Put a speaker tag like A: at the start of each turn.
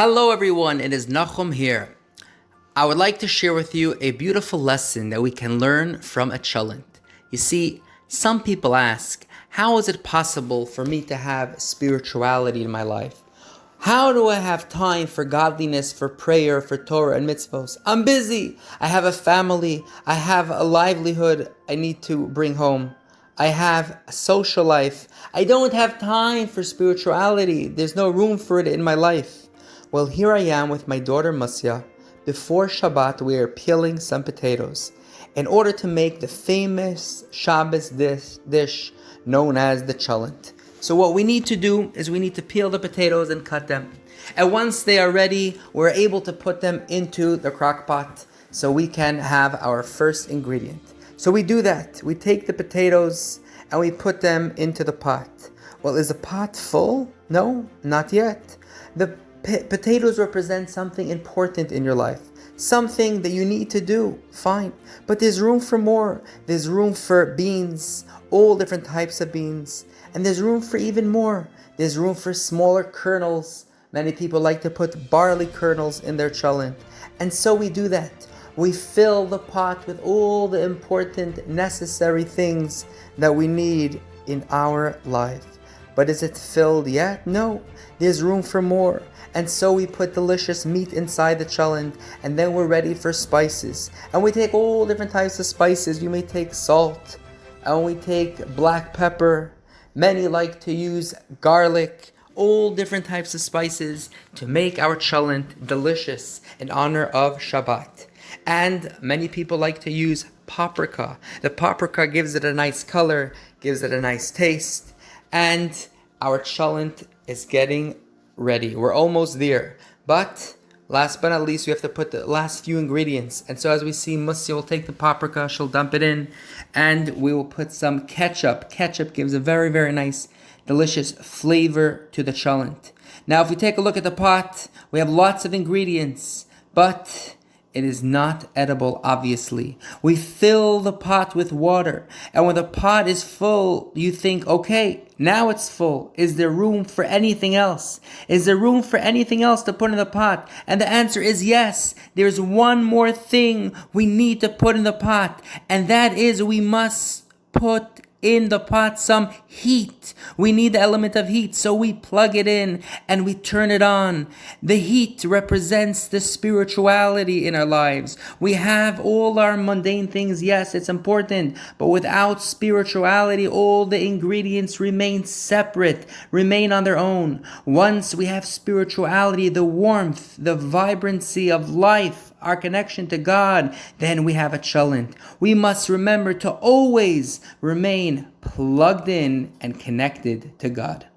A: Hello everyone, it is Nachum here. I would like to share with you a beautiful lesson that we can learn from a Cholent. You see, some people ask, how is it possible for me to have spirituality in my life? How do I have time for godliness, for prayer, for Torah and mitzvos? I'm busy. I have a family. I have a livelihood I need to bring home. I have a social life. I don't have time for spirituality. There's no room for it in my life. Well, here I am with my daughter Musya. Before Shabbat, we are peeling some potatoes in order to make the famous Shabbos dish known as the Cholent. So what we need to do is we need to peel the potatoes and cut them. And once they are ready, we're able to put them into the crockpot so we can have our first ingredient. So we do that. We take the potatoes and we put them into the pot. Well, is the pot full? No, not yet. The potatoes represent something important in your life, something that you need to do, fine. But there's room for more. There's room for beans, all different types of beans. And there's room for even more. There's room for smaller kernels. Many people like to put barley kernels in their cholent. And so we do that. We fill the pot with all the important, necessary things that we need in our life. But is it filled yet? No. There's room for more. And so we put delicious meat inside the cholent, and then we're ready for spices. And we take all different types of spices. You may take salt, and we take black pepper. Many like to use garlic, all different types of spices to make our cholent delicious in honor of Shabbat. And many people like to use paprika. The paprika gives it a nice color, gives it a nice taste, and our cholent is getting ready. We're almost there. But last but not least, we have to put the last few ingredients. And so as we see, Musya will take the paprika, she'll dump it in, and we will put some ketchup. Ketchup gives a very, very nice, delicious flavor to the cholent. Now, if we take a look at the pot, we have lots of ingredients, but it is not edible, obviously. We fill the pot with water. And when the pot is full, you think, okay, now it's full. Is there room for anything else? Is there room for anything else to put in the pot? And the answer is yes. There's one more thing we need to put in the pot. And that is we must put in the pot some heat. We need the element of heat, so we plug it in and we turn it on. The heat represents the spirituality in our lives. We have all our mundane things, yes, it's important, but without spirituality, all the ingredients remain separate, remain on their own. Once we have spirituality, the warmth, the vibrancy of life, our connection to God, then we have a cholent. We must remember to always remain plugged in and connected to God.